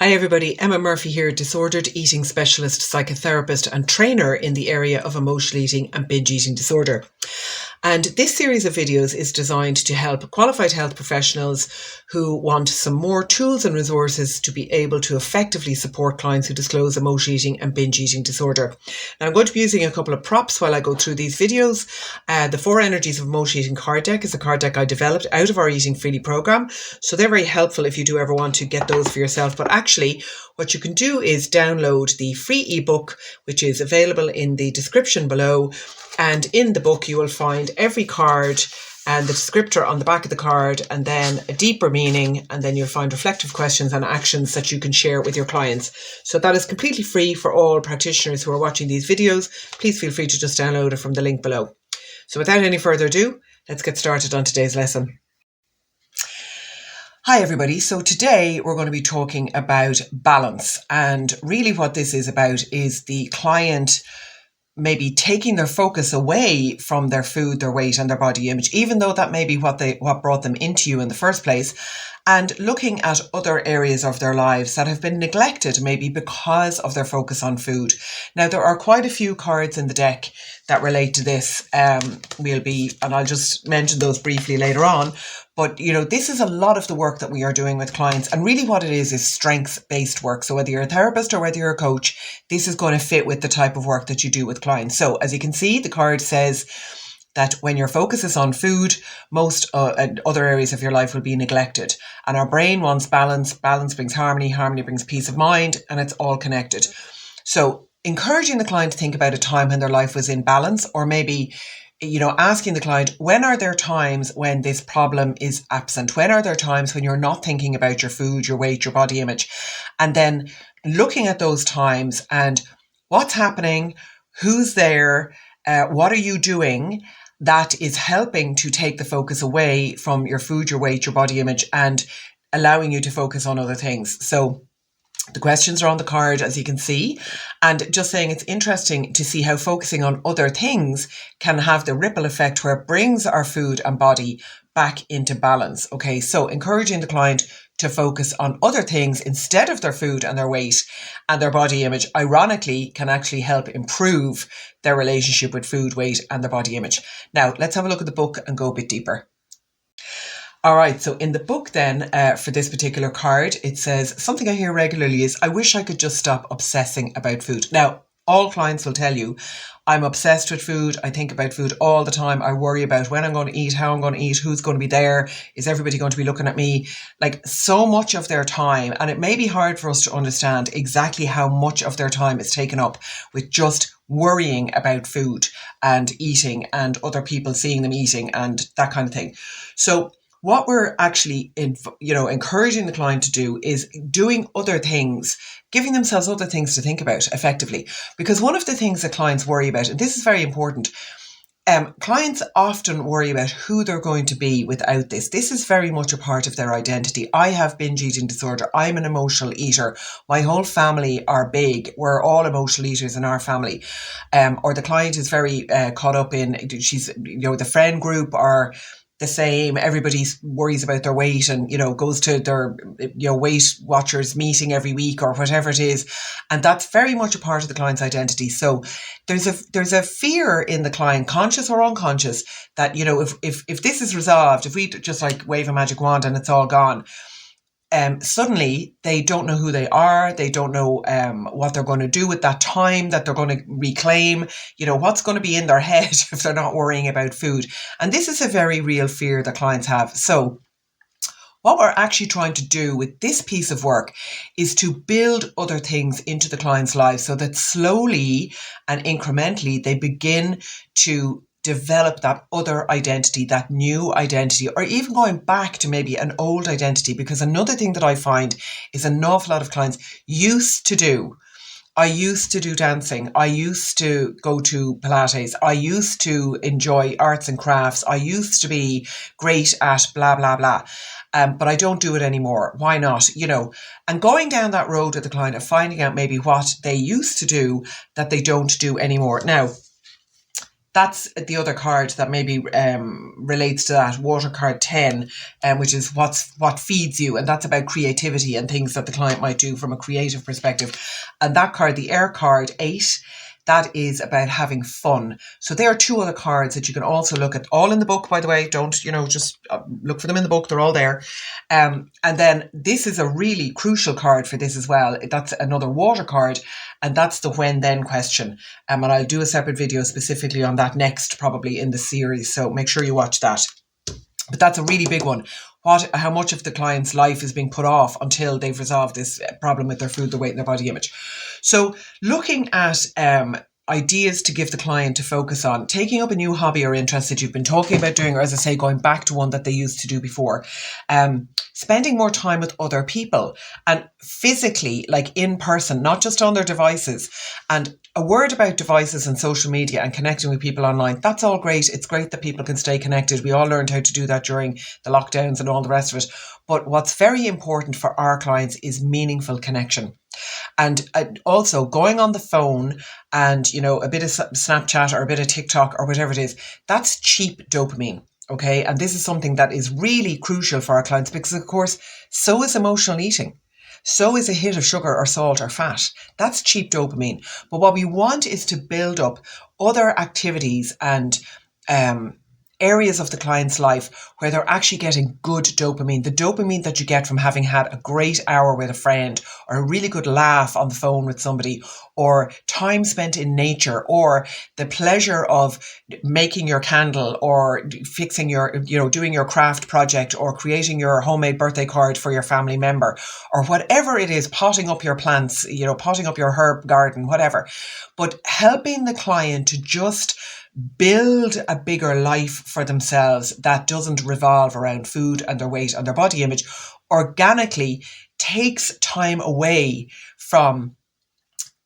Hi everybody, Emma Murphy here, disordered eating specialist, psychotherapist and trainer in the area of emotional eating and binge eating disorder. And this series of videos is designed to help qualified health professionals who want some more tools and resources to be able to effectively support clients who disclose emotional eating and binge eating disorder. Now, I'm going to be using a couple of props while I go through these videos. The 4 Energies of Emotional Eating card deck is a card deck I developed out of our Eating Freely program. So they're very helpful if you do ever want to get those for yourself. But actually, what you can do is download the free ebook, which is available in the description below. And in the book, you will find every card and the descriptor on the back of the card, and then a deeper meaning, and then you'll find reflective questions and actions that you can share with your clients. So that is completely free for all practitioners who are watching these videos. Please feel free to just download it from the link below. So without any further ado, let's get started on today's lesson. Hi everybody, so today we're going to be talking about balance, and really what this is about is the client maybe taking their focus away from their food, their weight and their body image, even though that may be what brought them into you in the first place, and looking at other areas of their lives that have been neglected maybe because of their focus on food. Now, there are quite a few cards in the deck that relate to this. And I'll just mention those briefly later on. But, this is a lot of the work that we are doing with clients. And really what it is strength-based work. So whether you're a therapist or whether you're a coach, this is going to fit with the type of work that you do with clients. So as you can see, the card says that when your focus is on food, most other areas of your life will be neglected. And our brain wants balance. Balance brings harmony. Harmony brings peace of mind. And it's all connected. So encouraging the client to think about a time when their life was in balance, or maybe asking the client, when are there times when this problem is absent? When are there times when you're not thinking about your food, your weight, your body image? And then looking at those times and what's happening, who's there, what are you doing that is helping to take the focus away from your food, your weight, your body image, and allowing you to focus on other things. So the questions are on the card, as you can see, and just saying it's interesting to see how focusing on other things can have the ripple effect where it brings our food and body back into balance. Okay, so encouraging the client to focus on other things instead of their food and their weight and their body image, ironically, can actually help improve their relationship with food, weight, and their body image. Now, let's have a look at the book and go a bit deeper. All right, so in the book then, for this particular card, it says, something I hear regularly is, I wish I could just stop obsessing about food. Now, all clients will tell you, I'm obsessed with food. I think about food all the time. I worry about when I'm going to eat, how I'm going to eat, who's going to be there. Is everybody going to be looking at me? Like, so much of their time, and it may be hard for us to understand exactly how much of their time is taken up with just worrying about food and eating and other people seeing them eating and that kind of thing. So what we're actually, encouraging the client to do is doing other things, giving themselves other things to think about effectively. Because one of the things that clients worry about, and this is very important, clients often worry about who they're going to be without this. This is very much a part of their identity. I have binge eating disorder. I'm an emotional eater. My whole family are big. We're all emotional eaters in our family. Or the client is very caught up in, the friend group are the same. Everybody worries about their weight and, goes to their, Weight Watchers meeting every week or whatever it is. And that's very much a part of the client's identity. So there's a fear in the client, conscious or unconscious, that, if this is resolved, if we just like wave a magic wand and it's all gone, suddenly they don't know who they are. They don't know what they're going to do with that time that they're going to reclaim. What's going to be in their head if they're not worrying about food. And this is a very real fear that clients have. So what we're actually trying to do with this piece of work is to build other things into the client's lives so that slowly and incrementally they begin to develop that other identity, that new identity, or even going back to maybe an old identity. Because another thing that I find is an awful lot of clients used to do. I used to do dancing. I used to go to Pilates. I used to enjoy arts and crafts. I used to be great at blah, blah, blah. But I don't do it anymore. Why not? And going down that road with the client of finding out maybe what they used to do that they don't do anymore. Now, That's the other card that maybe relates to that, water card 10, which is what feeds you. And that's about creativity and things that the client might do from a creative perspective. And that card, the air card 8, that is about having fun. So there are two other cards that you can also look at, all in the book, by the way. Don't, just look for them in the book. They're all there. And then this is a really crucial card for this as well. That's another water card. And that's the when then question. And I'll do a separate video specifically on that next, probably in the series. So make sure you watch that. But that's a really big one. How much of the client's life is being put off until they've resolved this problem with their food, their weight, and their body image. So looking at ideas to give the client to focus on, taking up a new hobby or interest that you've been talking about doing, or as I say, going back to one that they used to do before, spending more time with other people and physically, like in person, not just on their devices. And a word about devices and social media and connecting with people online, that's all great. It's great that people can stay connected. We all learned how to do that during the lockdowns and all the rest of it. But what's very important for our clients is meaningful connection. And also going on the phone and, a bit of Snapchat or a bit of TikTok or whatever it is, that's cheap dopamine. Okay. And this is something that is really crucial for our clients because, of course, so is emotional eating. So is a hit of sugar or salt or fat. That's cheap dopamine. But what we want is to build up other activities and areas of the client's life where they're actually getting good dopamine, the dopamine that you get from having had a great hour with a friend or a really good laugh on the phone with somebody, or time spent in nature, or the pleasure of making your candle or fixing your, doing your craft project or creating your homemade birthday card for your family member, or whatever it is, potting up your plants, potting up your herb garden, whatever. But helping the client to just build a bigger life for themselves that doesn't revolve around food and their weight and their body image organically takes time away from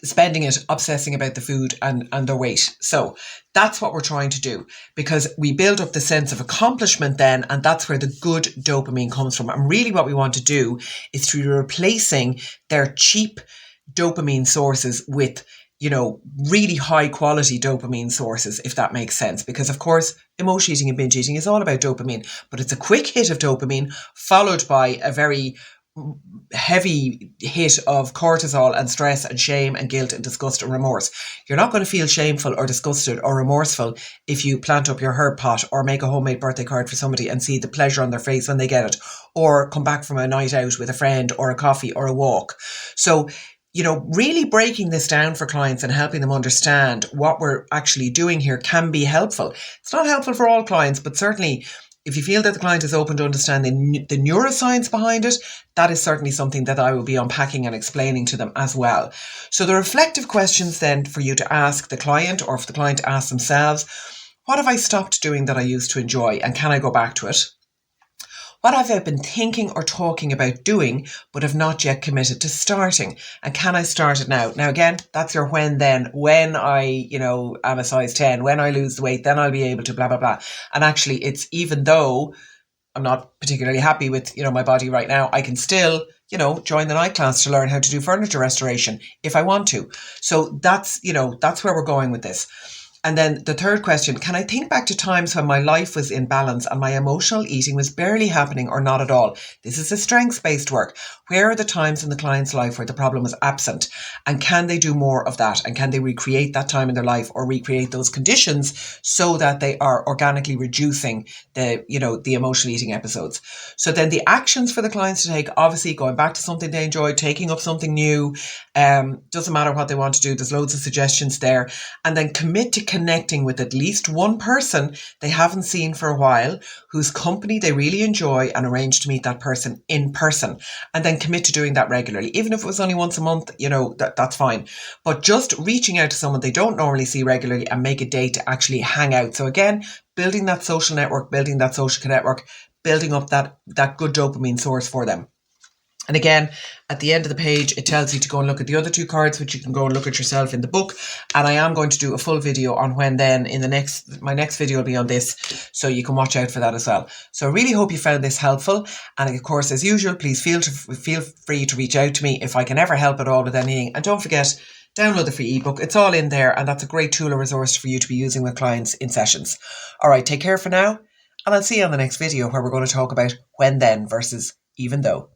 spending it obsessing about the food and their weight. So that's what we're trying to do, because we build up the sense of accomplishment then, and that's where the good dopamine comes from. And really what we want to do is through replacing their cheap dopamine sources with really high quality dopamine sources, if that makes sense. Because of course, emotion eating and binge eating is all about dopamine, but it's a quick hit of dopamine followed by a very heavy hit of cortisol and stress and shame and guilt and disgust and remorse. You're not going to feel shameful or disgusted or remorseful if you plant up your herb pot or make a homemade birthday card for somebody and see the pleasure on their face when they get it, or come back from a night out with a friend or a coffee or a walk. So really breaking this down for clients and helping them understand what we're actually doing here can be helpful. It's not helpful for all clients, but certainly if you feel that the client is open to understanding the neuroscience behind it, that is certainly something that I will be unpacking and explaining to them as well. So the reflective questions then for you to ask the client, or for the client to ask themselves: what have I stopped doing that I used to enjoy, and can I go back to it? What have I been thinking or talking about doing, but have not yet committed to starting? And can I start it now? Now, again, that's your when then. When I, am a size 10, when I lose the weight, then I'll be able to blah, blah, blah. And actually, it's even though I'm not particularly happy with, my body right now, I can still, join the night class to learn how to do furniture restoration if I want to. So that's where we're going with this. And then the third question: can I think back to times when my life was in balance and my emotional eating was barely happening or not at all? This is a strengths-based work. Where are the times in the client's life where the problem was absent? And can they do more of that? And can they recreate that time in their life, or recreate those conditions so that they are organically reducing the emotional eating episodes? So then the actions for the clients to take, obviously going back to something they enjoy, taking up something new, doesn't matter what they want to do. There's loads of suggestions there. And then commit to connecting with at least one person they haven't seen for a while, whose company they really enjoy, and arrange to meet that person in person. And then commit to doing that regularly. Even if it was only once a month, that's fine. But just reaching out to someone they don't normally see regularly and make a date to actually hang out. So again, building that social network, building that social network, building up that good dopamine source for them. And again, at the end of the page, it tells you to go and look at the other two cards, which you can go and look at yourself in the book. And I am going to do a full video on when then in my next video will be on this. So you can watch out for that as well. So I really hope you found this helpful. And of course, as usual, please feel free to reach out to me if I can ever help at all with anything. And don't forget, download the free ebook. It's all in there, and that's a great tool or resource for you to be using with clients in sessions. All right, take care for now, and I'll see you on the next video where we're going to talk about when then versus even though.